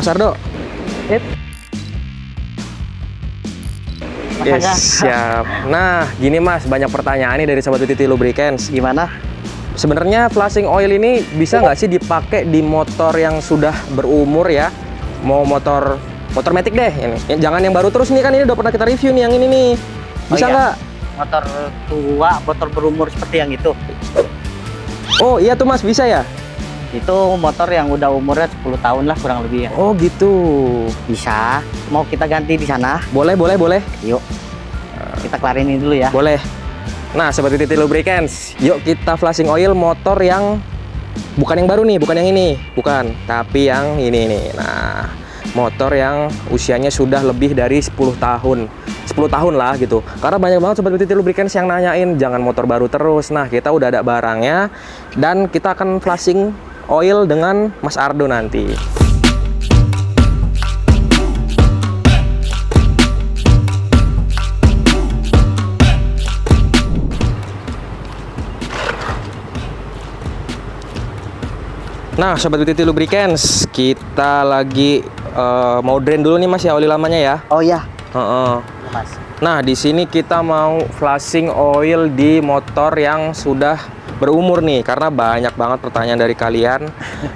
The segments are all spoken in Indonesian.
Mas Ardo. Sip. Yes, Makanya. siap. Nah, gini Mas, banyak pertanyaan nih dari Sobat Titi Lubricants. Gimana? Sebenarnya flashing oil ini bisa nggak sih dipakai di motor yang sudah berumur ya? Mau motor matic deh ini. Jangan yang baru terus nih, kan ini udah pernah kita review nih yang ini nih. Bisa Oh, iya. nggak? Motor tua, motor berumur seperti yang itu. Oh iya tuh Mas, bisa ya? Itu motor yang udah umurnya 10 tahun lah kurang lebih ya. Oh gitu. Bisa. Mau kita ganti di sana? Boleh, boleh, boleh. Yuk. Kita kelarin ini dulu ya. Boleh. Nah, Sobat Titi Lubricants, yuk kita flashing oil motor yang bukan yang baru nih, bukan yang ini, bukan, tapi yang ini nih. Nah, motor yang usianya sudah lebih dari 10 tahun. 10 tahun lah gitu. Karena banyak banget Sobat Titi Lubricants yang nanyain jangan motor baru terus. Nah, kita udah ada barangnya dan kita akan flashing oil dengan Mas Ardo nanti. Nah, Sobat Titi Lubricants, kita lagi mau drain dulu nih Mas ya oli lamanya ya. Oh iya. Heeh. Iya, Mas. Nah, di sini kita mau flashing oil di motor yang sudah berumur nih, karena banyak banget pertanyaan dari kalian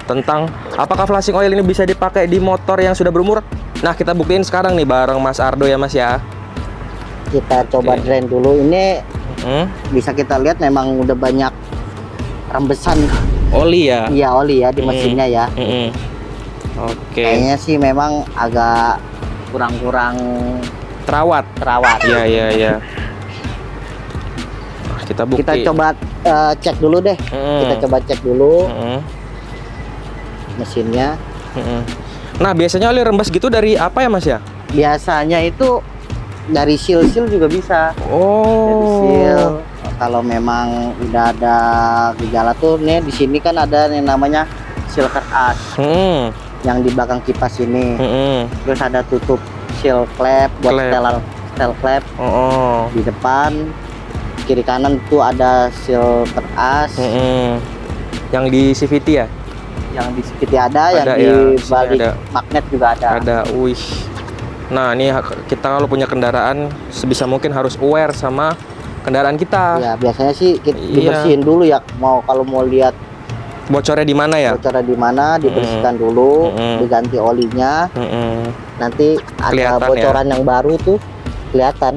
tentang apakah flashing oil ini bisa dipakai di motor yang sudah berumur. Nah, kita buktiin sekarang nih bareng Mas Ardo ya Mas ya. Kita coba Oke. drain dulu. Ini Hmm? bisa kita lihat memang udah banyak rembesan. Oli ya. Iya, oli ya di mesinnya ya. Mm-mm. Oke. Kayaknya sih memang agak kurang-kurang Terawat. terawat. Iya, iya, iya. Nah, kita bukti. Kita coba cek dulu deh. Mm-mm. Kita coba cek dulu Mm-mm. mesinnya. Mm-mm. Nah, biasanya oli rembes gitu dari apa ya Mas ya? Biasanya itu dari seal-seal juga bisa. Dari Oh. seal. Kalau memang udah ada gejala tuh, nih di sini kan ada yang namanya seal keras Hmm. yang di belakang kipas ini. Mm-mm. Terus ada tutup seal klep buat Klep. setel klep Oh. di depan. Kiri kanan tuh ada seal keras. Mm-mm. Yang di CVT ya? Yang di sekitar ada, yang Ada di ya, di sini balik ada. magnet juga ada. Ada. Wih. Nah, ini kita kalau punya kendaraan sebisa mungkin harus aware sama kendaraan kita. Ya biasanya sih kita Iya. dibersihin dulu ya. Kalau mau lihat Bocornya di mana ya? bocornya di mana, dibersihkan dulu, Mm-mm. diganti olinya. Mm-mm. Nanti ada Kelihatan ya? bocoran yang baru tuh kelihatan.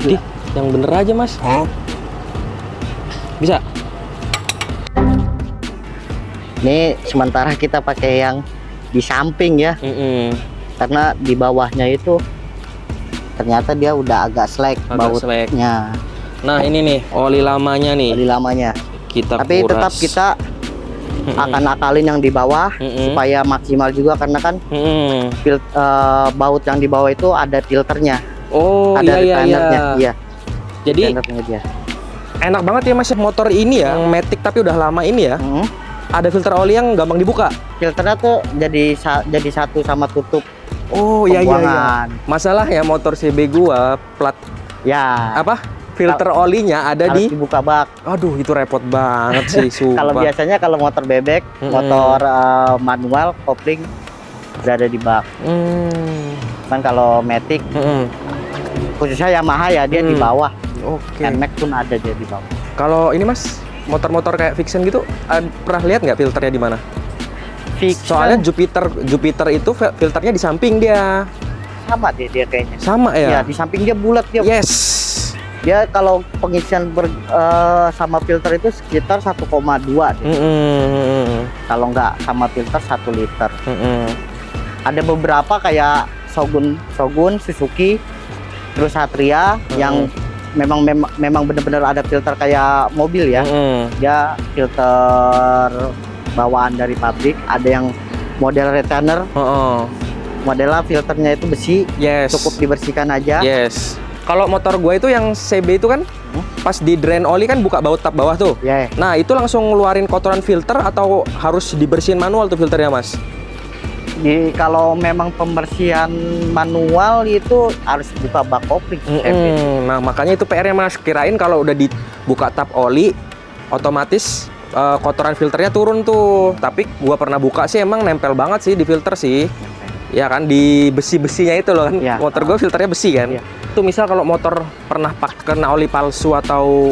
Di, yang bener aja Mas. Bisa? Ini sementara kita pakai yang di samping ya, Mm-mm. karena di bawahnya itu ternyata dia udah agak slack Agak slack. bautnya, Nah, ini nih oli lamanya nih. oli lamanya. Kita Tapi kuras. tetap kita Mm-mm. akan akalin yang di bawah Mm-mm. supaya maksimal juga, karena kan Mm-mm. baut yang di bawah itu ada filternya, Oh, ada iya, iya, iya. retainernya. Iya, Jadi retainernya dia. enak banget ya Mas motor ini ya, yang matic tapi udah lama ini ya. Mm. Ada filter oli yang gampang dibuka. Filternya tuh jadi satu sama tutup Oh iya iya iya. pembuangan. Masalah ya motor CB gua plat Ya, apa? Filter olinya ada harus di. dibuka bak. Aduh, itu repot banget sih sumpah. Kalau biasanya kalau motor bebek, motor manual, kopling berada di bak. Hmm. Kan kalau matic, Mm-mm. khususnya Yamaha ya, dia di bawah. Oke. Nmax pun ada dia di bawah. Kalau ini Mas, motor-motor kayak Fiction gitu, pernah lihat nggak filternya di mana? Fiction Soalnya Jupiter itu filternya di samping dia. sama dia kayaknya. Sama Ya, ya? di samping dia bulat dia. Yes. Dia kalau pengisian sama filter itu sekitar 1,2 deh. Mm-mm. Kalau nggak sama filter 1 liter. Mm-mm. Ada beberapa kayak Shogun, Suzuki, terus Satria yang memang benar-benar ada filter kayak mobil ya. Mm-mm. Dia filter bawaan dari pabrik. Ada yang model retainer, Oh, modelnya filternya itu besi, yes. cukup dibersihkan aja. Yes. Kalau motor gue itu yang CB itu kan pas di drain oli kan buka baut tap bawah tuh. Ya, Nah, itu langsung ngeluarin kotoran filter atau harus dibersihin manual tuh filternya, Mas? kalau memang pembersihan manual itu harus buka bak kopling. Nah, makanya itu PR-nya Mas. Kirain kalau udah dibuka tap oli, otomatis kotoran filternya turun tuh. Tapi gua pernah buka sih emang nempel banget sih di filter sih. Ya kan, di besi-besinya itu loh kan. Ya. Motor gua filternya besi kan. Ya. Itu misal kalau motor pernah kena oli palsu atau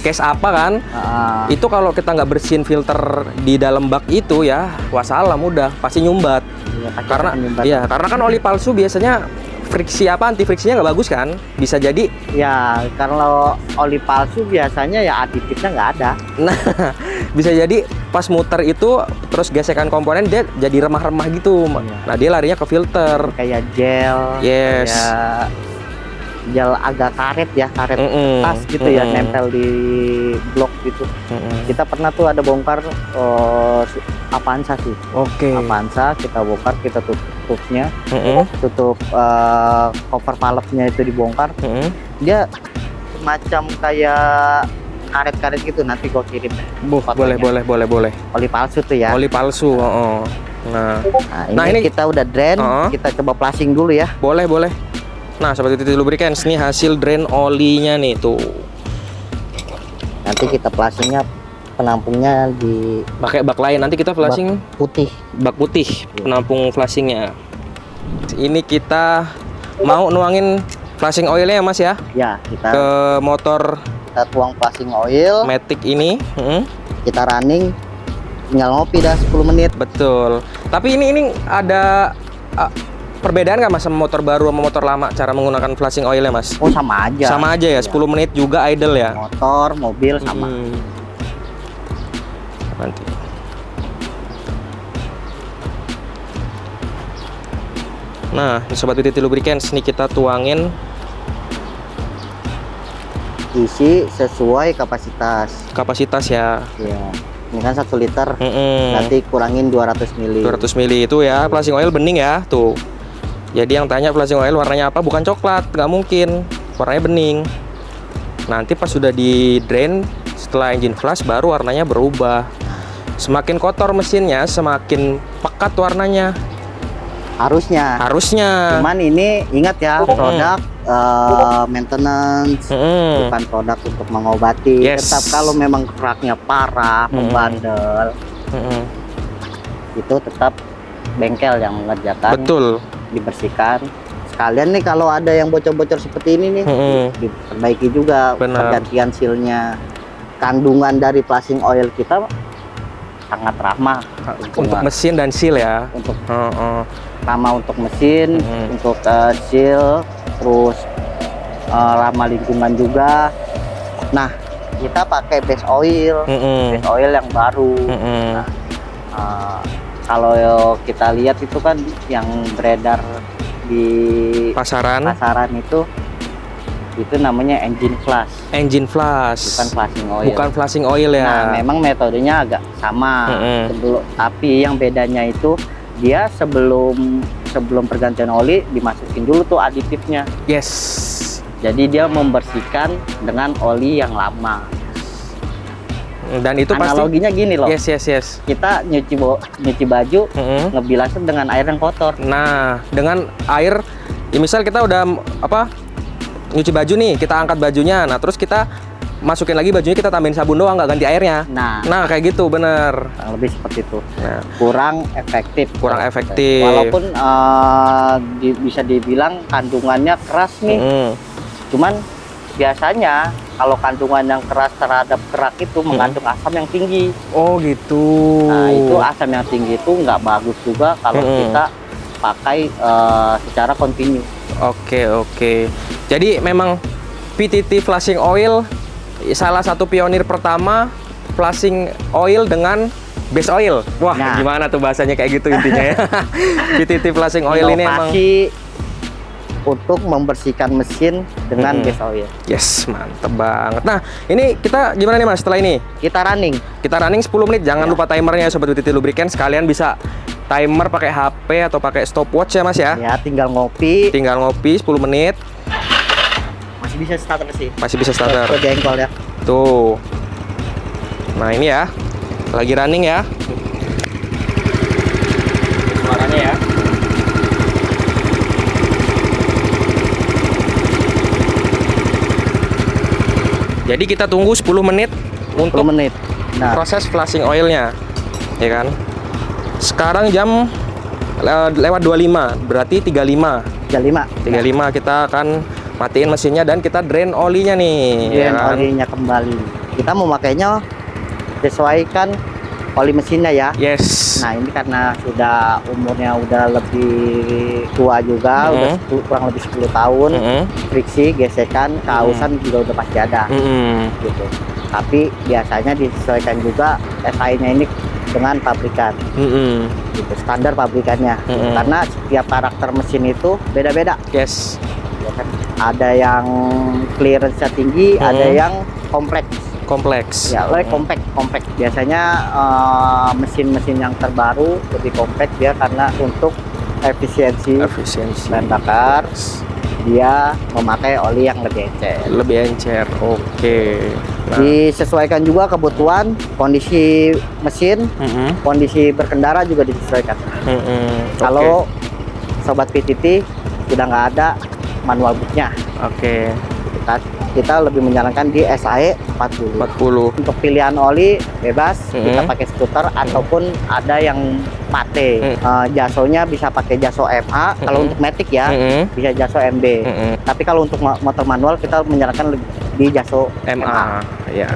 case apa kan, itu kalau kita nggak bersihin filter di dalam bak itu ya, wassalam udah pasti nyumbat. Ya, Karena karena kan oli palsu biasanya anti friksinya nggak bagus kan, bisa jadi. Ya, kalau oli palsu biasanya ya aditifnya nggak ada. Nah, bisa jadi pas muter itu terus gesekan komponen dia jadi remah-remah gitu. Nah, dia larinya ke filter. Kayak gel. Yes. Kayak gel agak karet ya, karet tas gitu ya, nempel di blok gitu. Kita pernah tuh ada bongkar Avanza sih. Oke. Avanza kita bongkar, kita tutupnya, tutup cover valve-nya itu dibongkar. Dia semacam kayak karet-karet gitu, nanti gua kirim. Boleh. Oli palsu tuh ya. Oli palsu. Nah, ini kita udah drain, kita coba flashing dulu ya. Boleh. Nah, Sobat Titik Lubricants, nih hasil drain olinya nih tuh. Nanti kita flashingnya, penampungnya di pakai bak lain. Nanti kita flashing bak putih penampung flashingnya. Ini kita mau nuangin flashing oilnya ya Mas ya? Ya, kita ke motor. Kita tuang flashing oil Matic ini. Kita running, tinggal ngopi dah 10 menit. Betul. Tapi ini ada perbedaan nggak Mas sama motor baru sama motor lama cara menggunakan flashing oilnya Mas? Oh, sama aja. Sama aja ya, 10 menit juga idle ya? Motor, mobil sama. Nanti. Nah, Sobat Titik Lubricants, nih kita tuangin. Isi sesuai kapasitas. Kapasitas ya? Iya. Ini kan 1 liter. Nanti kurangin 200 ml. 200 ml itu ya, flashing oil bening ya, tuh. Jadi yang tanya flashing oil warnanya apa, bukan coklat, nggak mungkin, warnanya bening. Nanti pas sudah di drain setelah engine flush baru warnanya berubah. Semakin kotor mesinnya semakin pekat warnanya. Harusnya. Cuman ini ingat ya, produk maintenance, bukan produk untuk mengobati. Tetap kalau memang keraknya parah, membandel, itu tetap bengkel yang mengerjakan. Betul. Dibersihkan sekalian nih, kalau ada yang bocor-bocor seperti ini nih, diperbaiki juga. Pergantian sealnya. Kandungan dari flashing oil kita sangat ramah untuk mesin dan seal ya. Untuk ramah untuk mesin, untuk seal, terus ramah lingkungan juga. Nah, kita pakai base oil, base oil yang baru. Kalau kita lihat itu kan yang beredar di pasaran itu namanya engine flush. Engine flush. Bukan flashing oil. Bukan flashing oil ya. Nah, memang metodenya agak sama. Tapi yang bedanya itu dia sebelum pergantian oli dimasukin dulu tuh aditifnya. Yes. Jadi dia membersihkan dengan oli yang lama. Dan itu analoginya pasti gini loh. Yes. Kita nyuci baju, ngebilasnya dengan air yang kotor. Nah, dengan air, ya misal kita udah nyuci baju nih, kita angkat bajunya, nah terus kita masukin lagi bajunya, kita tambahin sabun doang, nggak ganti airnya. Nah kayak gitu, bener. Lebih seperti itu. Nah, kurang efektif. Walaupun bisa dibilang kandungannya keras nih, cuman biasanya kalau kandungan yang keras terhadap kerak itu mengandung asam yang tinggi. Oh gitu. Nah, itu asam yang tinggi itu nggak bagus juga kalau kita pakai secara kontinu. Oke. Jadi memang PTT flashing oil salah satu pionir pertama flashing oil dengan base oil. Wah, gimana tuh bahasanya kayak gitu intinya ya. PTT flashing oil ini emang untuk membersihkan mesin dengan base oil. Yes, mantep banget. Nah, ini kita gimana nih Mas setelah ini? Kita running 10 menit. Jangan lupa timernya Sobat Titik Lubricants. Sekalian bisa timer pakai HP atau pakai stopwatch ya Mas ya. Ya, tinggal ngopi 10 menit. Masih bisa starter sih. Masih bisa starter. Ke jengkol ya. Tuh. Nah, ini ya. Lagi running ya. Suaranya ya. Jadi kita tunggu 10 menit 10 untuk menit. Nah, proses flushing oilnya, ya kan? Sekarang jam lewat 25, berarti 35. 35. Kita akan matiin mesinnya dan kita drain olinya nih, ya Drain kan? olinya kembali. Kita mau makainya sesuaikan oli mesinnya ya. Yes. Nah, ini karena sudah umurnya udah lebih tua juga, udah kurang lebih 10 tahun. Friksi, gesekan, kehausan juga udah pasti ada gitu. Tapi biasanya disesuaikan juga SI-nya ini dengan pabrikan. Gitu, standar pabrikannya. Karena setiap karakter mesin itu beda-beda. Yes. Ya kan? Ada yang clearance-nya tinggi, ada yang kompleks. Ya, compact. Biasanya mesin-mesin yang terbaru lebih compact dia karena untuk efisiensi bahan bakar. Dia memakai oli yang lebih encer. Oke. Nah. Disesuaikan juga kebutuhan kondisi mesin, kondisi berkendara juga disesuaikan. Kalau sobat PTT sudah nggak ada manual booknya, kita lebih menyarankan di SAE 40. Untuk pilihan oli bebas, kita pakai skuter ataupun ada yang mate. Jasonya bisa pakai jaso MA. Kalau untuk Matic ya, bisa jaso MB. Tapi kalau untuk motor manual kita menyarankan di jaso MA. Ya.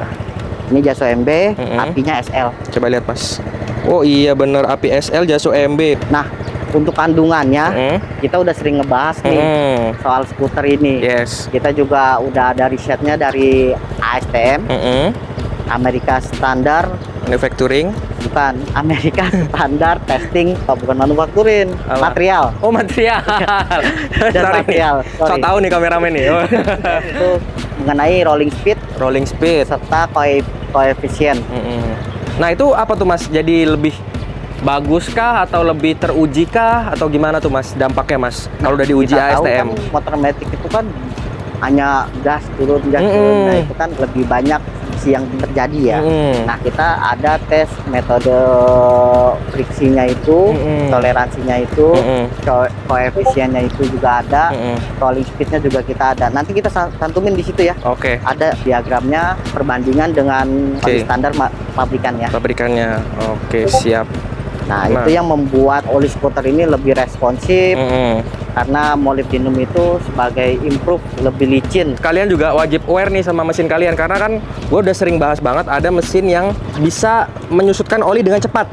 Ini jaso MB, apinya SL. Coba lihat Mas. Oh iya bener, api SL jaso MB. Nah, untuk kandungannya kita udah sering ngebahas nih soal skuter ini. Yes. Kita juga udah ada risetnya dari ASTM, Amerika Standar Manufacturing. Bukan, Amerika Standar Testing, bukan manufakturin, material. Oh material. Dan material. So tahu nih kameramen nih. Itu mengenai rolling speed serta koefisien. Nah itu apa tuh Mas? Jadi lebih bagus kah atau lebih teruji kah atau gimana tuh Mas dampaknya Mas kalau udah diuji kita ASTM? Tahu kan motor Matic itu kan hanya gas turun. Nah itu kan lebih banyak friksi yang terjadi ya. Nah kita ada tes metode friksinya itu, toleransinya itu, koefisiennya itu juga ada, rolling speednya juga kita ada. Nanti kita cantumin di situ ya. Oke. Ada diagramnya perbandingan dengan standar pabrikannya. Oke, siap. Nah, itu yang membuat oli skuter ini lebih responsif karena molybdenum itu sebagai improve lebih licin. Kalian juga wajib aware nih sama mesin kalian karena kan gue udah sering bahas banget ada mesin yang bisa menyusutkan oli dengan cepat.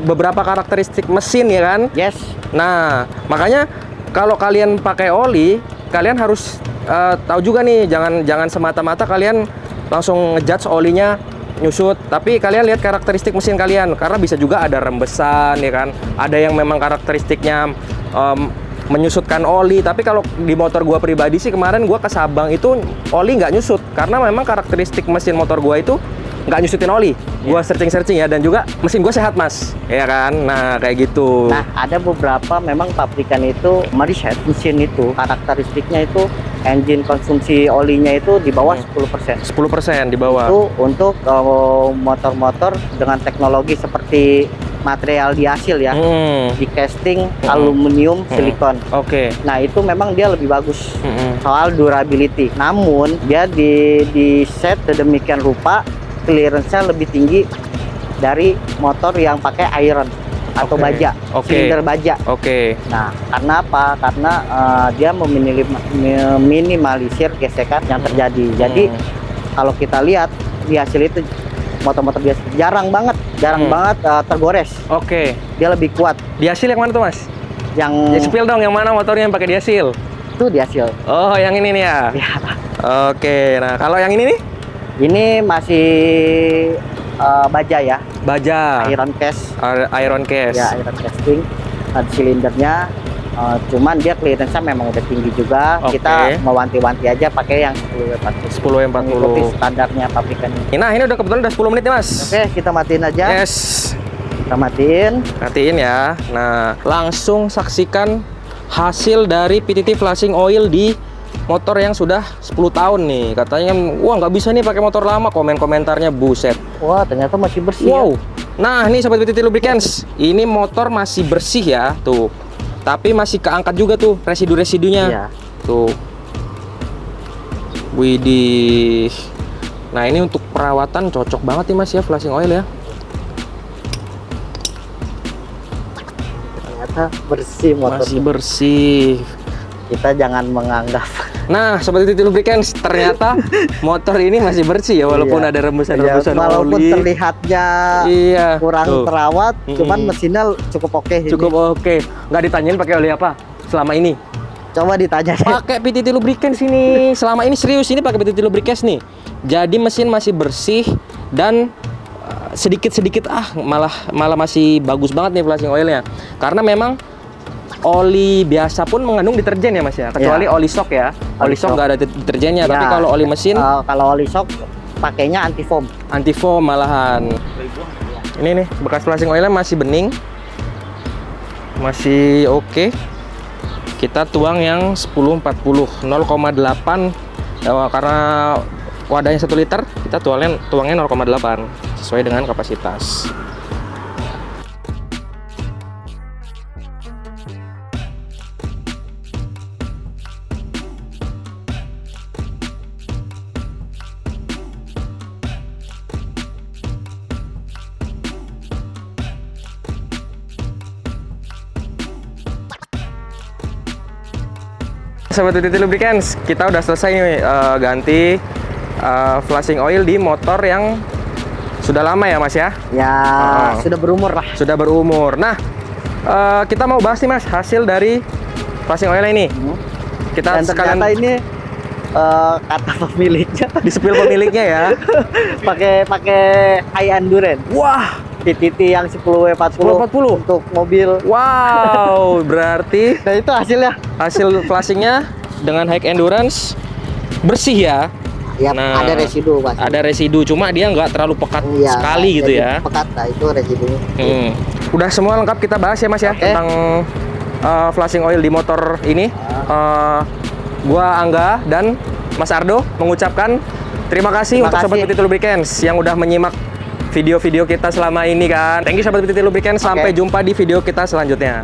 Beberapa karakteristik mesin ya kan? Yes. Nah, makanya kalau kalian pakai oli, kalian harus tahu juga nih, jangan semata-mata kalian langsung ngejudge olinya nyusut, tapi kalian lihat karakteristik mesin kalian karena bisa juga ada rembesan ya kan, ada yang memang karakteristiknya menyusutkan oli. Tapi kalau di motor gua pribadi sih kemarin gua ke Sabang itu oli nggak nyusut karena memang karakteristik mesin motor gua itu nggak nyusutin oli. Gua searching ya, dan juga mesin gua sehat Mas, ya kan. Nah kayak gitu. Nah ada beberapa memang pabrikan itu meriset mesin itu karakteristiknya itu engine konsumsi olinya itu di bawah 10%. 10% di bawah. Itu untuk motor-motor dengan teknologi seperti material dihasil ya, di casting aluminium silikon. Nah itu memang dia lebih bagus soal durability. Namun dia di set sedemikian rupa clearance-nya lebih tinggi dari motor yang pakai iron atau baja, silinder baja. Nah, karena apa? Karena dia meminimalisir gesekan yang terjadi. Jadi kalau kita lihat di hasil itu motor-motor biasa jarang banget tergores. Dia lebih kuat. Di hasil yang mana tuh Mas? Yang spill dong, yang mana motornya yang pakai di hasil? Itu di hasil. Oh, yang ini nih ya. Nah kalau yang ini nih? Ini masih baja ya. Baja. Iron cast. Iron cast. Ya, iron casting. Silindernya cuman dia clearance-nya memang udah tinggi juga. Kita mewanti-wanti aja pakai yang 10W40. 10W40. Mengikuti standarnya pabrikan ini. Nah, ini udah kebetulan udah 10 menit nih, Mas. Oke, kita matiin aja. Yes. Kita matiin. Matiin ya. Nah, langsung saksikan hasil dari PTT flushing oil di motor yang sudah 10 tahun nih. Katanya, wah nggak bisa nih pakai motor lama. Komen-komentarnya buset. Wah, ternyata masih bersih. Wow. Nah, nih Sobat PTT Lubricants. Ini motor masih bersih ya, tuh. Tapi masih keangkat juga tuh residu-residunya. Iya. Tuh. Widih. Nah, ini untuk perawatan cocok banget nih Mas ya, flashing oil ya. Ternyata bersih motor. Masih bersih. Kita jangan menganggap. Nah, Sobat Titi Lubricants, ternyata motor ini masih bersih ya, walaupun Iya. ada rembusan-rembusan Walaupun oli. terlihatnya Iya, kurang tuh. terawat, cuman mesinnya cukup oke. ini. Cukup oke. Nggak ditanyain pakai oli apa selama ini? Coba ditanya deh. Pakai PTT Lubricants ini. Selama ini serius ini pakai PTT Lubricants nih. Jadi mesin masih bersih dan sedikit-sedikit malah masih bagus banget nih flashing oilnya. Karena memang oli biasa pun mengandung deterjen ya Mas ya. Kecuali oli shock ya. Oli shock nggak ada deterjennya. Tapi Ya, kalau oli mesin kalau oli shock pakainya anti foam. anti foam malahan. Ini nih bekas flashing oilnya masih bening. Masih oke. Kita tuang yang 1040 0,8 karena wadahnya 1 liter, kita tuangnya 0,8 sesuai dengan kapasitas. Sobat Titi Lubricants, kita udah selesai nih ganti flashing oil di motor yang sudah lama ya Mas ya? Ya, sudah berumur lah. Sudah berumur. Nah, kita mau bahas nih Mas hasil dari flashing oil ini. Kita Dan sekalian ternyata ini kata pemiliknya di spill pemiliknya ya. pakai high endurance. Wah, PTT yang 10W40 10W40 untuk mobil. wow, berarti Nah, itu hasilnya. hasil flashingnya dengan high endurance bersih ya. Ya, Nah, ada residu pasti. Ada residu, cuma dia nggak terlalu pekat Iya, sekali gitu jadi ya. Pekat, nah itu residunya. Udah semua lengkap kita bahas ya Mas ya, Oke. tentang flashing oil di motor ini. Gua Angga dan Mas Ardo mengucapkan terima kasih Terima untuk Sobat kasih. PTT Lubricants yang udah menyimak video-video kita selama ini kan. Thank you Sobat PTT Lubricants, sampai jumpa di video kita selanjutnya.